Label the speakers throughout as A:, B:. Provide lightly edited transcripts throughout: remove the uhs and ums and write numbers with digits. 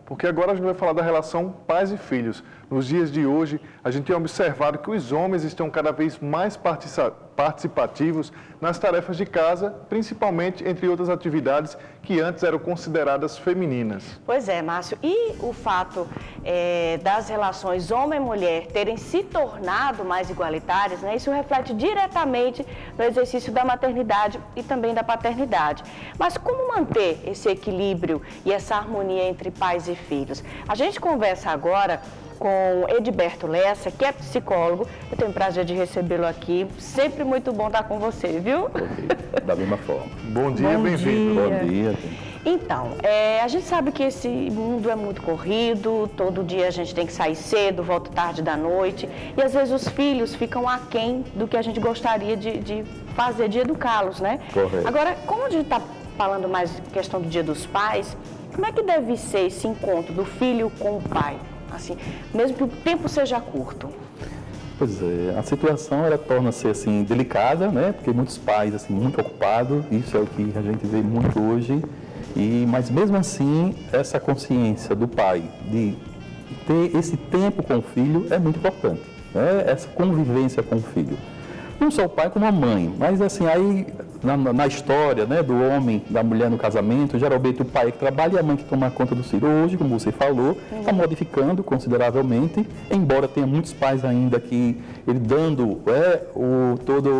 A: porque agora a gente vai falar da relação pais e filhos. Nos dias de hoje, a gente tem observado que os homens estão cada vez mais participativos nas tarefas de casa, principalmente entre outras atividades que antes eram consideradas femininas.
B: Pois é, Márcio. E o fato das relações homem-mulher terem se tornado mais igualitárias, né, isso reflete diretamente no exercício da maternidade e também da paternidade. Mas como manter esse equilíbrio e essa harmonia entre pais e filhos? A gente conversa agora com Edberto Lessa, que é psicólogo. Eu tenho o prazer de recebê-lo aqui. Sempre muito bom estar com você, viu?
C: Da mesma forma.
A: Bom dia, bem-vindo.
C: Bom dia.
B: Então, a gente sabe que esse mundo é muito corrido, todo dia a gente tem que sair cedo, volta tarde da noite, e às vezes os filhos ficam aquém do que a gente gostaria de fazer, de educá-los, né?
C: Correto.
B: Agora, como a gente está falando mais questão do Dia dos Pais, como é que deve ser esse encontro do filho com o pai? Assim, mesmo que o tempo seja curto.
C: Pois é, a situação ela torna-se assim delicada, né? Porque muitos pais assim muito ocupados, isso é o que a gente vê muito hoje. Mas mesmo assim, essa consciência do pai de ter esse tempo com o filho é muito importante, né? Essa convivência com o filho. Não só o pai como a mãe, mas assim, aí na história, né, do homem, da mulher no casamento, geralmente o pai que trabalha e a mãe que toma conta do filho. Hoje, como você falou, está modificando consideravelmente, embora tenha muitos pais ainda que ele dando toda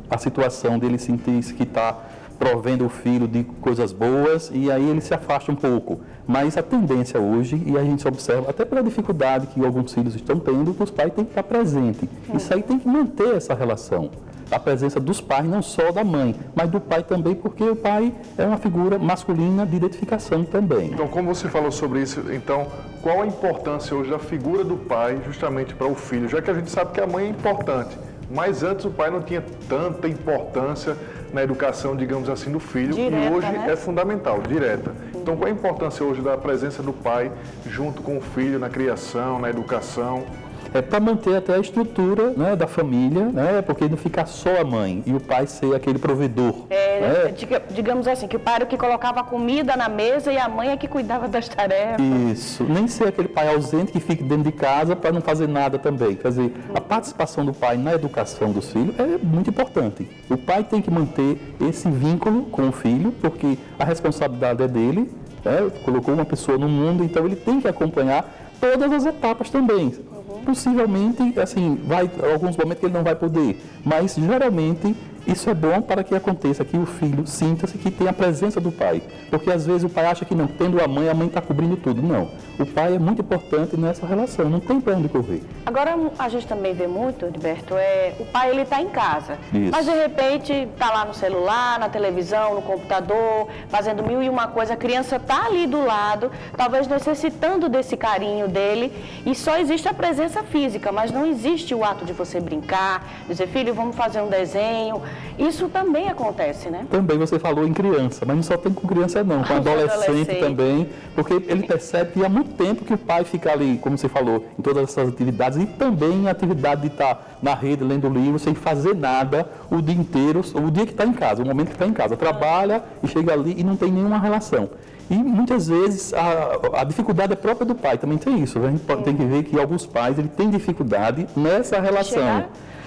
C: a situação dele sentir que está provendo o filho de coisas boas e aí ele se afasta um pouco. Mas a tendência hoje, e a gente observa, até pela dificuldade que alguns filhos estão tendo, que os pais têm que estar presentes. Isso aí tem que manter essa relação. A presença dos pais, não só da mãe, mas do pai também, porque o pai é uma figura masculina de identificação também.
A: Então, como você falou sobre isso, então, qual a importância hoje da figura do pai justamente para o filho? Já que a gente sabe que a mãe é importante, mas antes o pai não tinha tanta importância na educação, digamos assim, do filho,
B: direta,
A: e hoje
B: né?
A: é fundamental, direta. Então, qual a importância hoje da presença do pai junto com o filho na criação, na educação?
C: Para manter até a estrutura, né, da família, né, porque não ficar só a mãe e o pai ser aquele provedor.
B: Digamos assim, que o pai era o que colocava a comida na mesa e a mãe é que cuidava das tarefas.
C: Isso, nem ser aquele pai ausente que fique dentro de casa para não fazer nada também. Quer dizer, a participação do pai na educação dos filhos é muito importante. O pai tem que manter esse vínculo com o filho, porque a responsabilidade é dele, colocou uma pessoa no mundo, então ele tem que acompanhar todas as etapas também. Possivelmente, assim, vai alguns momentos que ele não vai poder, mas geralmente isso é bom para que aconteça que o filho sinta-se que tem a presença do pai, porque às vezes o pai acha que não, tendo a mãe está cobrindo tudo. Não, o pai é muito importante nessa relação, não tem para onde correr.
B: Agora, a gente também vê muito, Edberto, o pai ele está em casa,
C: Isso.
B: mas de repente está lá no celular, na televisão, no computador, fazendo mil e uma coisa, a criança está ali do lado, talvez necessitando desse carinho dele, e só existe a presença física, mas não existe o ato de você brincar, dizer, filho, vamos fazer um desenho. Isso também acontece, né?
C: Também você falou em criança, mas não só tem com criança não, com adolescente também, porque ele percebe que há muito tempo que o pai fica ali, como você falou, em todas essas atividades e também em atividade de estar na rede lendo livro sem fazer nada o dia inteiro, o dia que está em casa, o momento que está em casa, trabalha e chega ali e não tem nenhuma relação. E muitas vezes a dificuldade é própria do pai, também tem isso. A gente tem que ver que alguns pais ele têm dificuldade nessa relação.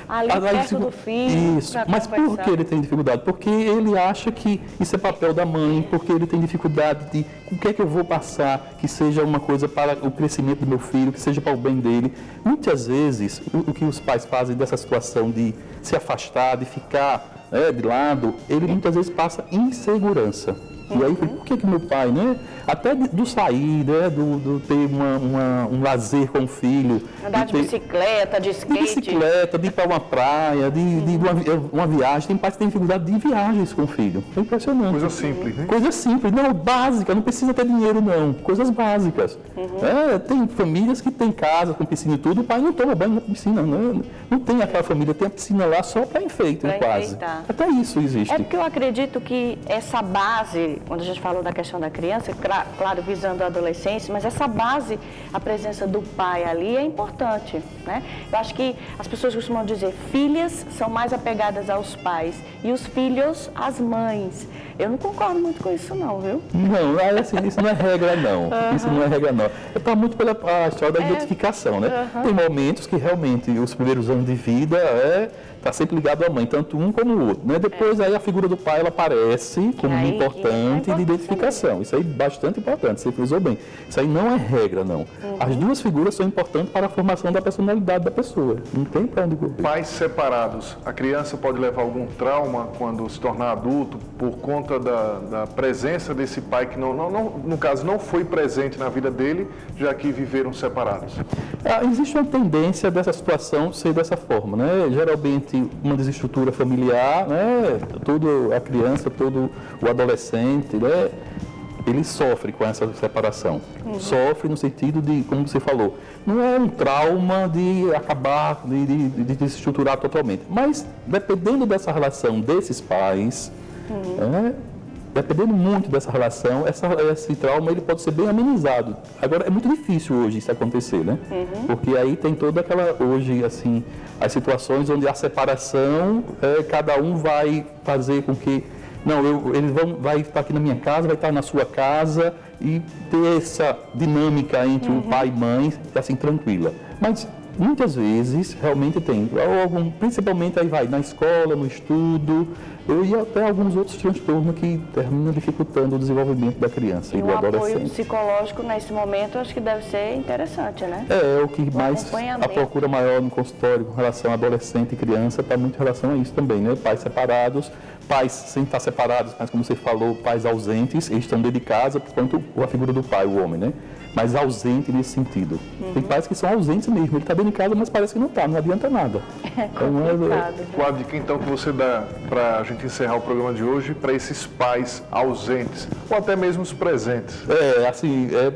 B: Ali perto do filho.
C: Isso, mas por que ele tem dificuldade? Porque ele acha que isso é papel da mãe, porque ele tem dificuldade de o que é que eu vou passar, que seja uma coisa para o crescimento do meu filho, que seja para o bem dele. Muitas vezes, o que os pais fazem dessa situação de se afastar, de ficar de lado, ele muitas vezes passa insegurança. E aí, por que meu pai, né? Até do sair, né? Do ter um lazer com o filho.
B: Andar de bicicleta, de skate.
C: De bicicleta, de ir para uma praia, de uma viagem. Tem pais que têm dificuldade de viagens com o filho. É impressionante.
A: Coisa simples, né?
C: Coisa simples, não, básica, não precisa ter dinheiro, não. Coisas básicas. Tem famílias que têm casa com piscina e tudo, o pai não toma banho na piscina. Não tem aquela família, tem a piscina lá só para enfeite, quase. Até isso existe.
B: É porque eu acredito que essa base quando a gente falou da questão da criança, claro, visando a adolescência, mas essa base, a presença do pai ali é importante, né? Eu acho que as pessoas costumam dizer, filhas são mais apegadas aos pais e os filhos às mães. Eu não concordo muito com isso não, viu?
C: Não, assim, isso não é regra não, isso não é regra não. Está muito pela a história da identificação, né? Tem momentos que realmente os primeiros anos de vida está sempre ligado à mãe, tanto um como o outro, né? Depois aí a figura do pai ela aparece como
B: aí,
C: importante de identificação. Isso aí é bastante importante, você frisou bem. Isso aí não é regra não. As duas figuras são importantes para a formação da personalidade da pessoa. Não tem para onde correr.
A: Pais separados, a criança pode levar algum trauma quando se tornar adulto por conta da presença desse pai que, no caso, não foi presente na vida dele, já que viveram separados?
C: Existe uma tendência dessa situação ser dessa forma, né? Geralmente uma desestrutura familiar, né? Toda a criança, todo o adolescente, né? Ele sofre com essa separação. Sofre no sentido de, como você falou, não é um trauma de acabar, de desestruturar totalmente. Mas, dependendo dessa relação desses pais, dependendo muito dessa relação, esse trauma ele pode ser bem amenizado. Agora, é muito difícil hoje isso acontecer, né? Porque aí tem toda aquela, hoje, assim, as situações onde a separação, cada um vai fazer com que vai estar aqui na minha casa, vai estar na sua casa e ter essa dinâmica entre o pai e mãe, assim, tranquila. Mas muitas vezes realmente tem, principalmente aí vai na escola, no estudo, e até alguns outros transtornos que terminam dificultando o desenvolvimento da criança e do adolescente.
B: O apoio psicológico nesse momento acho que deve ser interessante, né?
C: É o que mais a procura maior no consultório com relação a adolescente e criança está muito em relação a isso também, né? Pais separados, pais sem estar separados, mas como você falou, pais ausentes, eles estão dentro de casa, portanto a figura do pai, o homem, né? Mas ausente nesse sentido. Tem pais que são ausentes mesmo, ele está dentro de casa, mas parece que não está, não adianta nada.
A: Qual a dica então que você dá para a gente encerrar o programa de hoje para esses pais ausentes, ou até mesmo os presentes?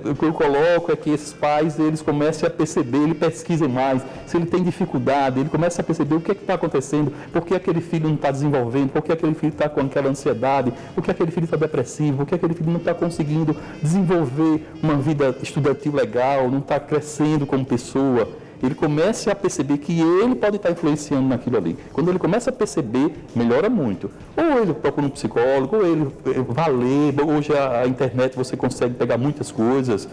C: O que eu coloco é que esses pais, eles comecem a perceber, ele pesquisem mais, se ele tem dificuldade, ele começa a perceber o que é que está acontecendo, por que aquele filho não está desenvolvendo, por que aquele filho está com aquela ansiedade, por que aquele filho está depressivo, por que aquele filho não está conseguindo desenvolver uma vida estudantil legal, não está crescendo como pessoa. Ele começa a perceber que ele pode estar influenciando naquilo ali. Quando ele começa a perceber, melhora muito. Ou ele procura um psicólogo, ou ele vai ler. Hoje a internet você consegue pegar muitas coisas,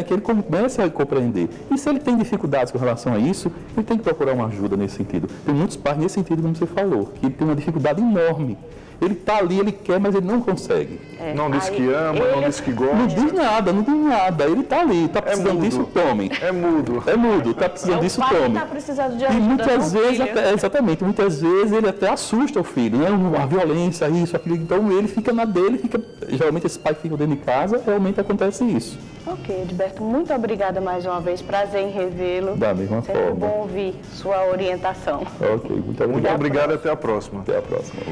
C: que ele começa a compreender. E se ele tem dificuldades com relação a isso, ele tem que procurar uma ajuda nesse sentido. Tem muitos pais nesse sentido, como você falou, que ele tem uma dificuldade enorme. Ele está ali, ele quer, mas ele não consegue.
A: Não diz que ama, não diz que gosta.
C: Não diz nada. Ele está ali, está precisando disso, tome.
A: É mudo.
C: É mudo, está precisando disso, tome.
B: Está precisando de ajuda,
C: e muitas vezes, muitas vezes ele até assusta o filho, né? A violência, isso, aquilo. Então ele fica na dele, geralmente esse pai fica dentro de casa, realmente acontece isso.
B: Ok, Edberto, muito obrigada mais uma vez, prazer em revê-lo.
C: Da mesma forma.
B: Sempre bom ouvir sua orientação.
C: Ok, muito obrigado.
A: Muito obrigado e até a próxima.
C: Até a próxima.